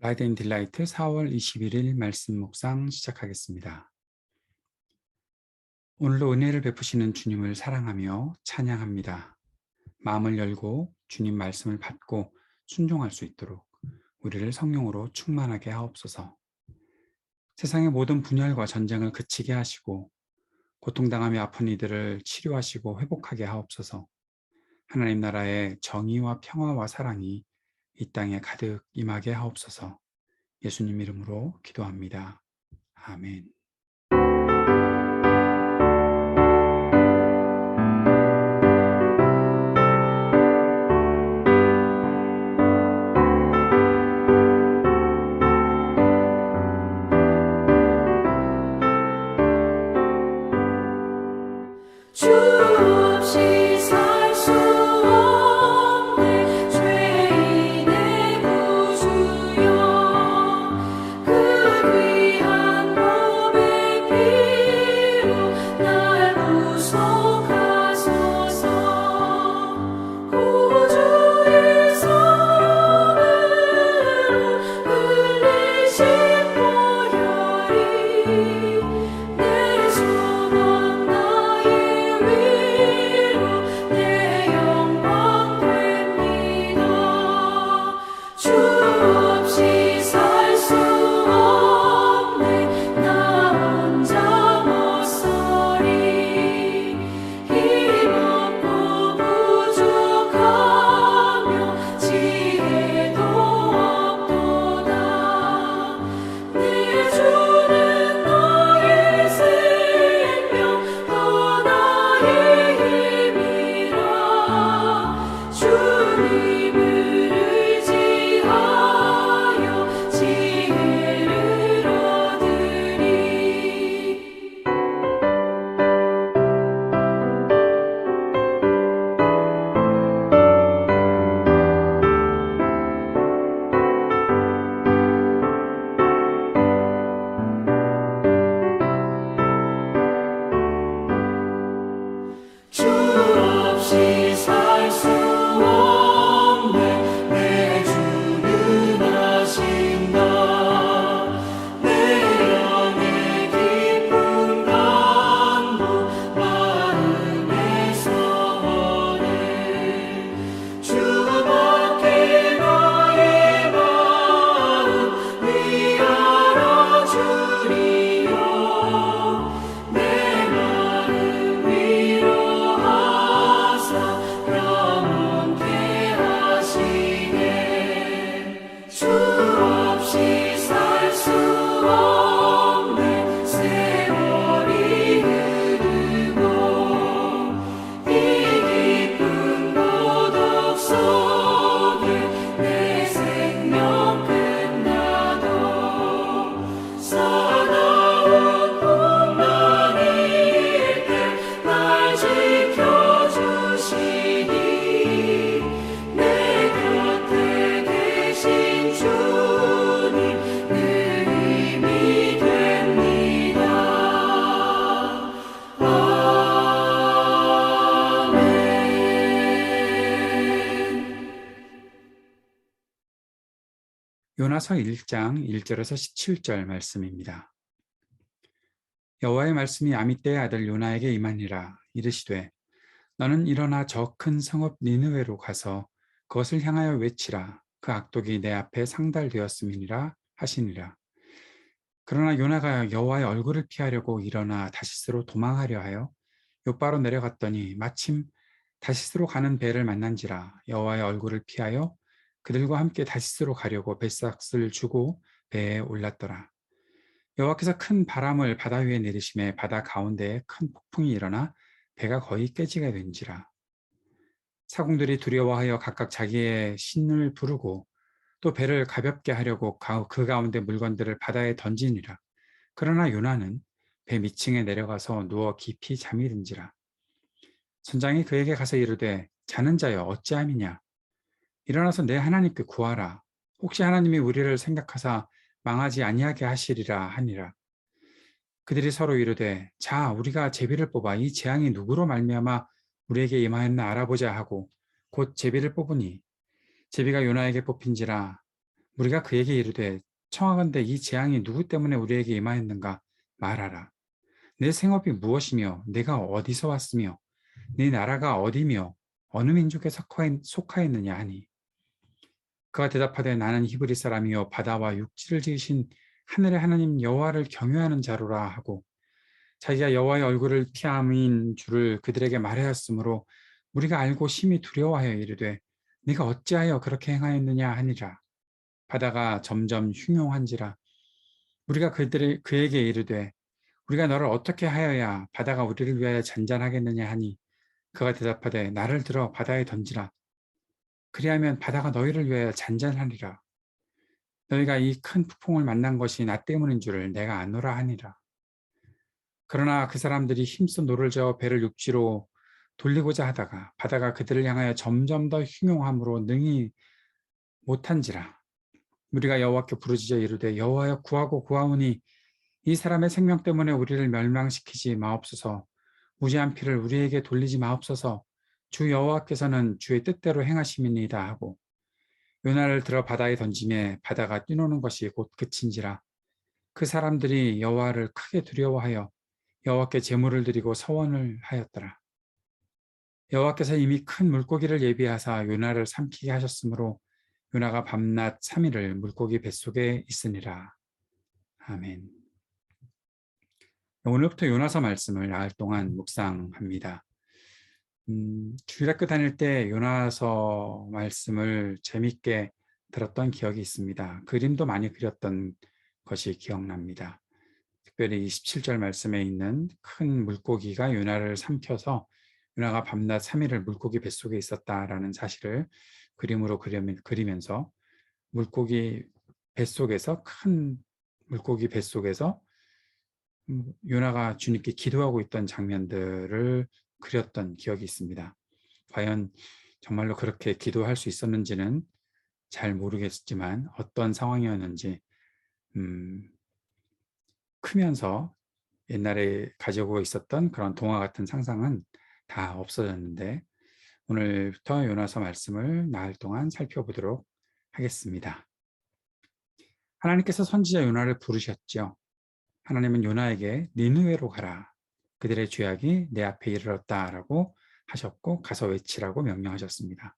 라이드 앤 딜라이트 4월 21일 말씀 묵상 시작하겠습니다. 오늘도 은혜를 베푸시는 주님을 사랑하며 찬양합니다. 마음을 열고 주님 말씀을 받고 순종할 수 있도록 우리를 성령으로 충만하게 하옵소서. 세상의 모든 분열과 전쟁을 그치게 하시고 고통당하며 아픈 이들을 치료하시고 회복하게 하옵소서. 하나님 나라의 정의와 평화와 사랑이 이 땅에 가득 임하게 하옵소서. 예수님 이름으로 기도합니다. 아멘. 주 없이 살 수 없네 죄인의 구주여 그 귀한 몸의 피로 날 구속하소서 구주의 손으로 흘리신 보혈이 내 소망 나의 위로 내 영광 됩니다. 주 없이 살 수 없네 나 혼자 못 서리 힘없고 부족하며 지혜도 없도다 내 주는 나의 생명 또 나의 힘이라 주님을 의지하여 지혜를 얻으리 주 없이 살 수 없네 내 주는 아신다 내 영의 깊은 강도 마음의 소원을 주밖에 나의 마음 위하여 주리요 내 마음 위로하사 영원케 하시네 주 없이 살 수 없네 세월이 흐르고 이 깊은 고독 속에 내 생명 끝나도 사나운 풍랑일 때 날 지켜주시니 내 곁에 계신 주님 늘 힘이 됩니다. 아멘. 요나서 1장 1절에서 17절 말씀입니다. 여호와의 말씀이 아미떼의 아들 요나에게 임하니라. 이르시되 너는 일어나 저 큰 성읍 니느웨로 가서 그것을 향하여 외치라. 그 악독이 내 앞에 상달되었음이니라 하시니라. 그러나 요나가 여호와의 얼굴을 피하려고 일어나 다시스로 도망하려 하여 욥바로 내려갔더니 마침 다시스로 가는 배를 만난지라. 여호와의 얼굴을 피하여 그들과 함께 다시스로 가려고 뱃삭을 주고 배에 올랐더라. 여호와께서 큰 바람을 바다 위에 내리심에 바다 가운데에 큰 폭풍이 일어나 배가 거의 깨지게 된지라. 사공들이 두려워하여 각각 자기의 신을 부르고 또 배를 가볍게 하려고 그 가운데 물건들을 바다에 던지니라. 그러나 요나는 배 밑층에 내려가서 누워 깊이 잠이 든지라. 선장이 그에게 가서 이르되 자는 자여 어찌함이냐. 일어나서 내 하나님께 구하라. 혹시 하나님이 우리를 생각하사 망하지 아니하게 하시리라 하니라. 그들이 서로 이르되 자 우리가 제비를 뽑아 이 재앙이 누구로 말미암아 우리에게 임하였나 알아보자 하고 곧 제비를 뽑으니 제비가 요나에게 뽑힌지라. 우리가 그에게 이르되 청하건대 이 재앙이 누구 때문에 우리에게 임하였는가 말하라. 내 생업이 무엇이며 내가 어디서 왔으며 네 나라가 어디며 어느 민족에 속하였느냐 하니 그가 대답하되 나는 히브리 사람이요 바다와 육지를 지으신 하늘의 하나님 여호와를 경외하는 자로라 하고 자기가 여호와의 얼굴을 피함인 줄을 그들에게 말하였으므로 우리가 알고 심히 두려워하여 이르되 네가 어찌하여 그렇게 행하였느냐 하니라. 바다가 점점 흉용한지라 우리가 그에게 이르되 우리가 너를 어떻게 하여야 바다가 우리를 위하여 잔잔하겠느냐 하니 그가 대답하되 나를 들어 바다에 던지라. 그리하면 바다가 너희를 위하여 잔잔하리라. 너희가 이 큰 폭풍을 만난 것이 나 때문인 줄을 내가 아노라 하니라. 그러나 그 사람들이 힘써 노를 저어 배를 육지로 돌리고자 하다가 바다가 그들을 향하여 점점 더 흉용함으로 능히 못한지라. 우리가 여호와께 부르짖어 이르되 여호와여 구하고 구하오니 이 사람의 생명 때문에 우리를 멸망시키지 마옵소서. 무지한 피를 우리에게 돌리지 마옵소서. 주 여호와께서는 주의 뜻대로 행하심이니이다 하고 요나를 들어 바다에 던지매 바다가 뛰노는 것이 곧 그친지라. 그 사람들이 여호와를 크게 두려워하여 여호와께 제물을 드리고 서원을 하였더라. 여호와께서 이미 큰 물고기를 예비하사 요나를 삼키게 하셨으므로 요나가 밤낮 3일을 물고기 뱃속에 있으니라. 아멘. 오늘부터 요나서 말씀을 나흘 동안 묵상합니다. 주일학교 다닐 때 요나서 말씀을 재밌게 들었던 기억이 있습니다. 그림도 많이 그렸던 것이 기억납니다. 특별히 27절 말씀에 있는 큰 물고기가 요나를 삼켜서 요나가 밤낮 3일을 물고기 뱃속에 있었다라는 사실을 그림으로 그리면서 물고기 뱃속에서 큰 물고기 뱃속에서 요나가 주님께 기도하고 있던 장면들을 그렸던 기억이 있습니다. 과연 정말로 그렇게 기도할 수 있었는지는 잘 모르겠지만 어떤 상황이었는지 크면서 옛날에 가지고 있었던 그런 동화 같은 상상은 다 없어졌는데 오늘부터 요나서 말씀을 나흘 동안 살펴보도록 하겠습니다. 하나님께서 선지자 요나를 부르셨죠. 하나님은 요나에게 니느웨로 가라. 그들의 죄악이 내 앞에 이르렀다라고 하셨고 가서 외치라고 명령하셨습니다.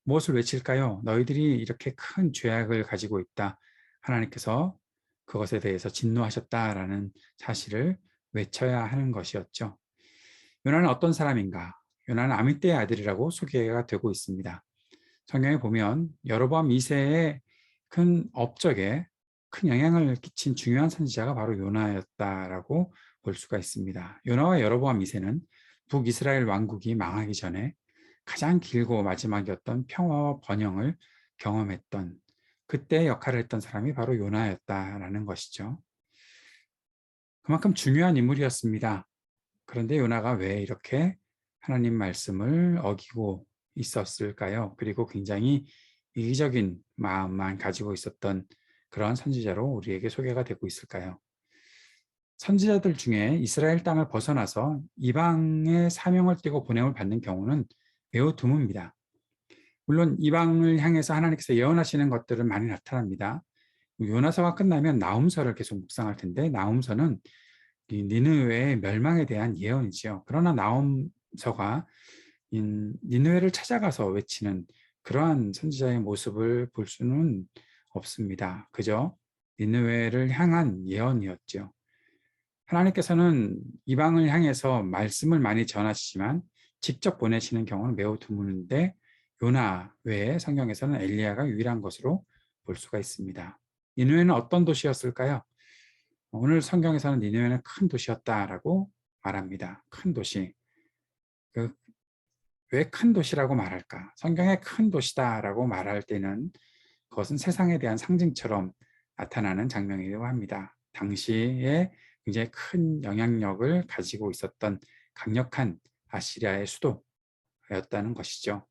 무엇을 외칠까요? 너희들이 이렇게 큰 죄악을 가지고 있다. 하나님께서 그것에 대해서 진노하셨다라는 사실을 외쳐야 하는 것이었죠. 요나는 어떤 사람인가? 요나는 아미떼의 아들이라고 소개가 되고 있습니다. 성경에 보면 여로보암 2세의 큰 업적에 큰 영향을 끼친 중요한 선지자가 바로 요나였다라고 볼 수가 있습니다. 요나와 여로보암 2세는 북이스라엘 왕국이 망하기 전에 가장 길고 마지막이었던 평화와 번영을 경험했던 그때 역할을 했던 사람이 바로 요나였다라는 것이죠. 그만큼 중요한 인물이었습니다. 그런데 요나가 왜 이렇게 하나님 말씀을 어기고 있었을까요? 그리고 굉장히 이기적인 마음만 가지고 있었던 그런 선지자로 우리에게 소개가 되고 있을까요? 선지자들 중에 이스라엘 땅을 벗어나서 이방의 사명을 띠고 보냄을 받는 경우는 매우 드뭅니다. 물론 이방을 향해서 하나님께서 예언하시는 것들은 많이 나타납니다. 요나서가 끝나면 나훔서를 계속 묵상할 텐데 나훔서는 니느웨의 멸망에 대한 예언이지요. 그러나 나훔서가 니느웨를 찾아가서 외치는 그러한 선지자의 모습을 볼 수는 없습니다. 그저 니느웨를 향한 예언이었죠. 하나님께서는 이방을 향해서 말씀을 많이 전하시지만 직접 보내시는 경우는 매우 드문데 요나 외에 성경에서는 엘리야가 유일한 것으로 볼 수가 있습니다. 니느웨는 어떤 도시였을까요? 오늘 성경에서는 니느웨는 큰 도시였다라고 말합니다. 큰 도시. 왜 큰 도시라고 말할까? 성경에 큰 도시다라고 말할 때는 그것은 세상에 대한 상징처럼 나타나는 장면이라고 합니다. 당시에 굉장히 큰 영향력을 가지고 있었던 강력한 아시리아의 수도였다는 것이죠.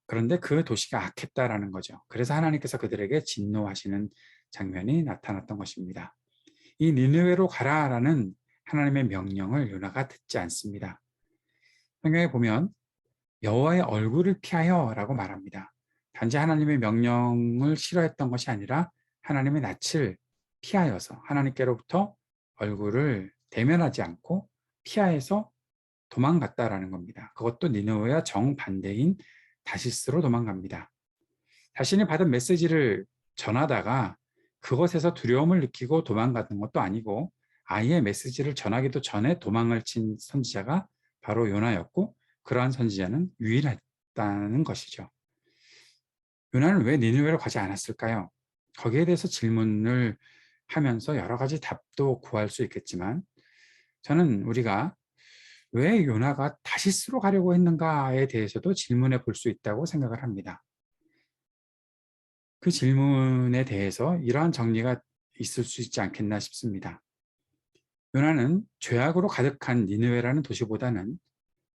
그런데 그 도시가 악했다라는 거죠. 그래서 하나님께서 그들에게 진노하시는 장면이 나타났던 것입니다. 이 니느웨로 가라라는 하나님의 명령을 요나가 듣지 않습니다. 성경에 보면 여호와의 얼굴을 피하여라고 말합니다. 단지 하나님의 명령을 싫어했던 것이 아니라 하나님의 낯을 피하여서 하나님께로부터 얼굴을 대면하지 않고 피하여서 도망갔다라는 겁니다. 그것도 니느웨와 정반대인 다시스로 도망갑니다. 자신이 받은 메시지를 전하다가 그것에서 두려움을 느끼고 도망가는 것도 아니고 아예 메시지를 전하기도 전에 도망을 친 선지자가 바로 요나였고 그러한 선지자는 유일했다는 것이죠. 요나는 왜 니느웨로 가지 않았을까요? 거기에 대해서 질문을 하면서 여러 가지 답도 구할 수 있겠지만 저는 우리가 왜 요나가 다시스로 가려고 했는가에 대해서도 질문해 볼 수 있다고 생각을 합니다. 그 질문에 대해서 이러한 정리가 있을 수 있지 않겠나 싶습니다. 요나는 죄악으로 가득한 니느웨라는 도시보다는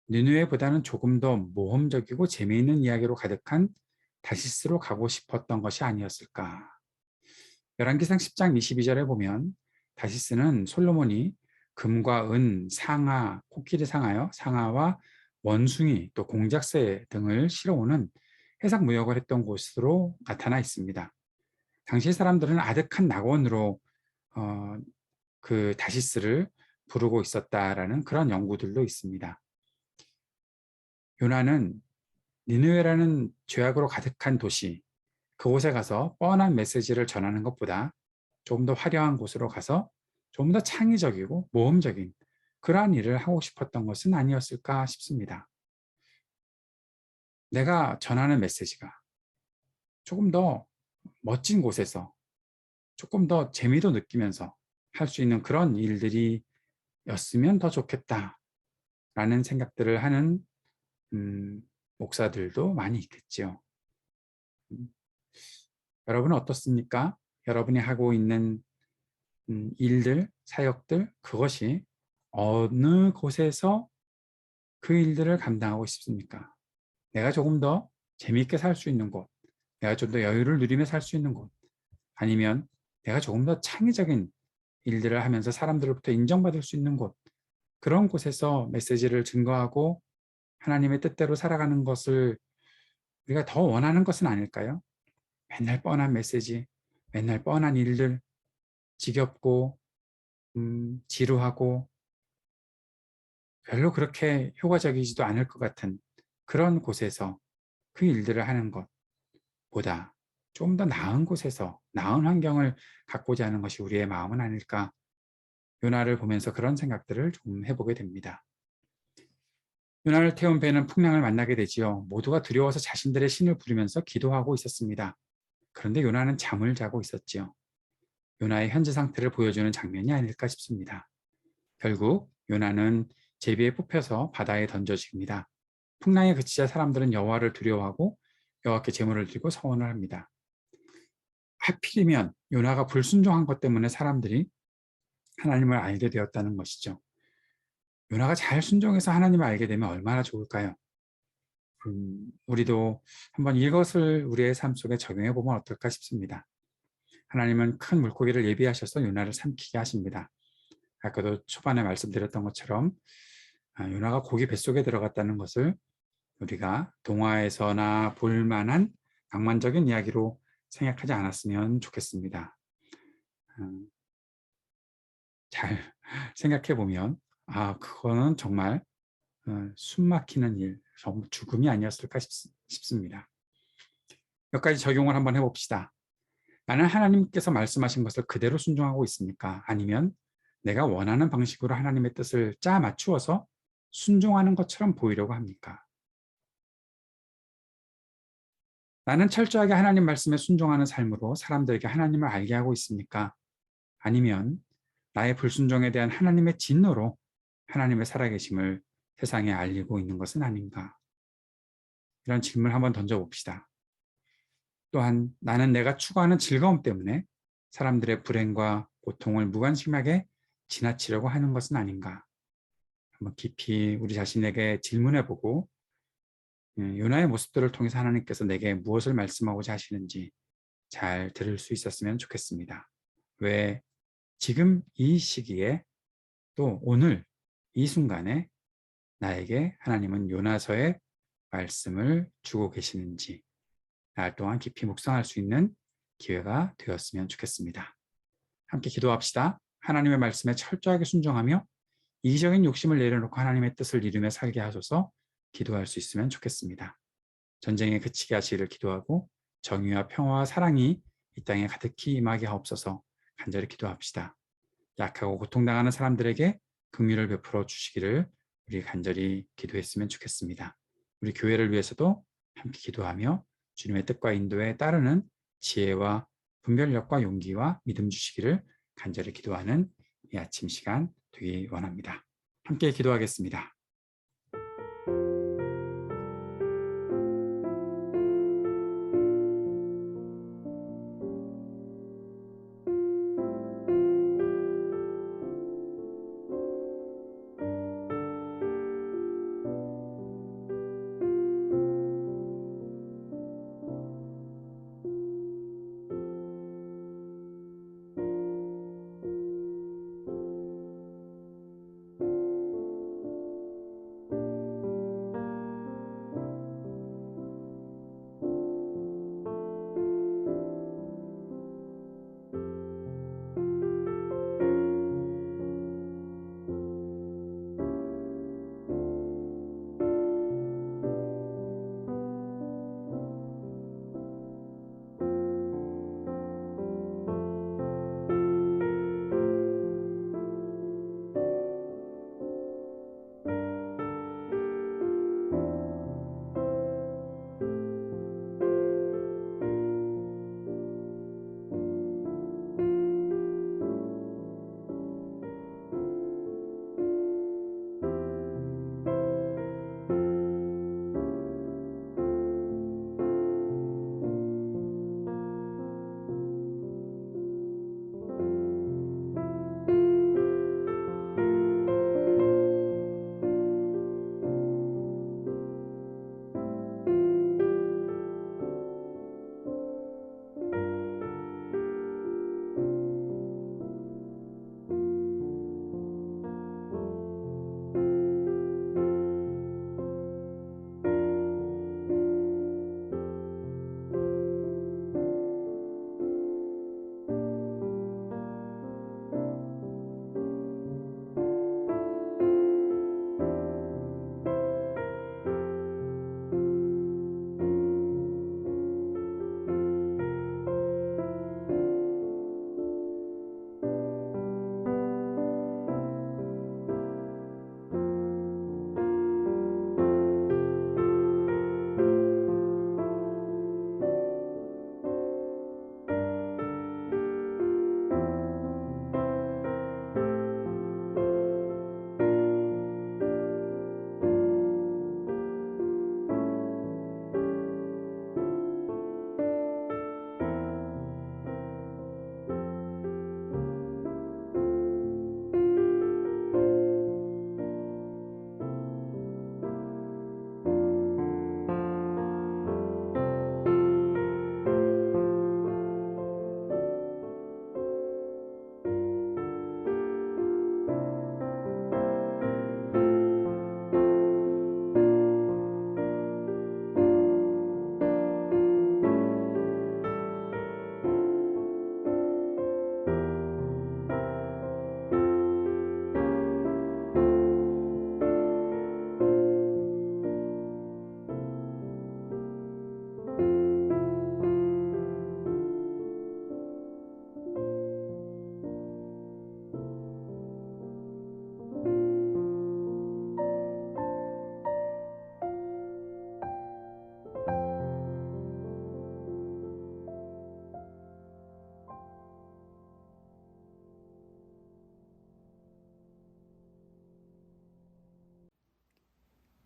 니느웨보다는 조금 더 모험적이고 재미있는 이야기로 가득한 다시스로 가고 싶었던 것이 아니었을까. 열왕기상 10장 22절에 보면 다시스는 솔로몬이 금과 은, 상아, 코끼리 상아와 원숭이, 또 공작새 등을 실어오는 해상 무역을 했던 곳으로 나타나 있습니다. 당시 사람들은 아득한 낙원으로 그 다시스를 부르고 있었다라는 그런 연구들도 있습니다. 요나는 니느웨라는 죄악으로 가득한 도시, 그곳에 가서 뻔한 메시지를 전하는 것보다 조금 더 화려한 곳으로 가서 좀 더 창의적이고 모험적인 그러한 일을 하고 싶었던 것은 아니었을까 싶습니다. 내가 전하는 메시지가 조금 더 멋진 곳에서 조금 더 재미도 느끼면서 할 수 있는 그런 일들이 였으면 더 좋겠다라는 생각들을 하는 목사들도 많이 있겠죠. 여러분은 어떻습니까? 여러분이 하고 있는 일들, 사역들, 그것이 어느 곳에서 그 일들을 감당하고 싶습니까? 내가 조금 더 재미있게 살 수 있는 곳, 내가 좀 더 여유를 누리며 살 수 있는 곳, 아니면 내가 조금 더 창의적인 일들을 하면서 사람들로부터 인정받을 수 있는 곳, 그런 곳에서 메시지를 증거하고 하나님의 뜻대로 살아가는 것을 우리가 더 원하는 것은 아닐까요? 맨날 뻔한 메시지, 맨날 뻔한 일들, 지겹고 지루하고 별로 그렇게 효과적이지도 않을 것 같은 그런 곳에서 그 일들을 하는 것보다 좀 더 나은 곳에서 나은 환경을 갖고자 하는 것이 우리의 마음은 아닐까. 요나를 보면서 그런 생각들을 좀 해보게 됩니다. 요나를 태운 배는 풍랑을 만나게 되지요. 모두가 두려워서 자신들의 신을 부르면서 기도하고 있었습니다. 그런데 요나는 잠을 자고 있었지요. 요나의 현재 상태를 보여주는 장면이 아닐까 싶습니다. 결국 요나는 제비에 뽑혀서 바다에 던져집니다. 풍랑에 그치자 사람들은 여호와를 두려워하고 여호와께 제물을 드리고 서원을 합니다. 하필이면 요나가 불순종한 것 때문에 사람들이 하나님을 알게 되었다는 것이죠. 요나가 잘 순종해서 하나님을 알게 되면 얼마나 좋을까요? 우리도 한번 이것을 우리의 삶 속에 적용해 보면 어떨까 싶습니다. 하나님은 큰 물고기를 예비하셔서 요나를 삼키게 하십니다. 아까도 초반에 말씀드렸던 것처럼 요나가 고기 뱃속에 들어갔다는 것을 우리가 동화에서나 볼 만한 낭만적인 이야기로 생각하지 않았으면 좋겠습니다. 잘 생각해 보면 그거는 정말 숨 막히는 일, 죽음이 아니었을까 싶습니다. 몇 가지 적용을 한번 해봅시다. 나는 하나님께서 말씀하신 것을 그대로 순종하고 있습니까? 아니면 내가 원하는 방식으로 하나님의 뜻을 짜 맞추어서 순종하는 것처럼 보이려고 합니까? 나는 철저하게 하나님 말씀에 순종하는 삶으로 사람들에게 하나님을 알게 하고 있습니까? 아니면 나의 불순종에 대한 하나님의 진노로 하나님의 살아계심을 세상에 알리고 있는 것은 아닌가? 이런 질문을 한번 던져봅시다. 또한 나는 내가 추구하는 즐거움 때문에 사람들의 불행과 고통을 무관심하게 지나치려고 하는 것은 아닌가? 한번 깊이 우리 자신에게 질문해보고 요나의 모습들을 통해서 하나님께서 내게 무엇을 말씀하고자 하시는지 잘 들을 수 있었으면 좋겠습니다. 왜 지금 이 시기에 또 오늘 이 순간에 나에게 하나님은 요나서의 말씀을 주고 계시는지 날 동안 깊이 묵상할 수 있는 기회가 되었으면 좋겠습니다. 함께 기도합시다. 하나님의 말씀에 철저하게 순종하며 이기적인 욕심을 내려놓고 하나님의 뜻을 이루며 살게 하소서. 기도할 수 있으면 좋겠습니다. 전쟁에 그치게 하시기를 기도하고 정의와 평화와 사랑이 이 땅에 가득히 임하게 하옵소서. 간절히 기도합시다. 약하고 고통당하는 사람들에게 긍휼을 베풀어 주시기를 우리 간절히 기도했으면 좋겠습니다. 우리 교회를 위해서도 함께 기도하며 주님의 뜻과 인도에 따르는 지혜와 분별력과 용기와 믿음 주시기를 간절히 기도하는 이 아침 시간 되기 원합니다. 함께 기도하겠습니다.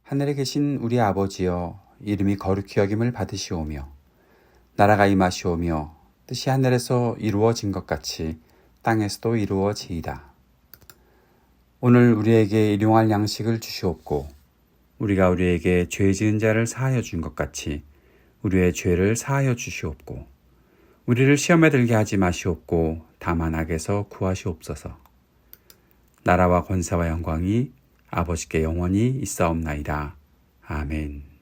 하늘에 계신 우리 아버지여, 이름이 거룩히 여김을 받으시오며 나라가 임하시오며 뜻이 하늘에서 이루어진 것 같이 땅에서도 이루어지이다. 오늘 우리에게 일용할 양식을 주시옵고 우리가 우리에게 죄 지은 자를 사하여 준 것 같이 우리의 죄를 사하여 주시옵고 우리를 시험에 들게 하지 마시옵고 다만 악에서 구하시옵소서. 나라와 권세와 영광이 아버지께 영원히 있사옵나이다. 아멘.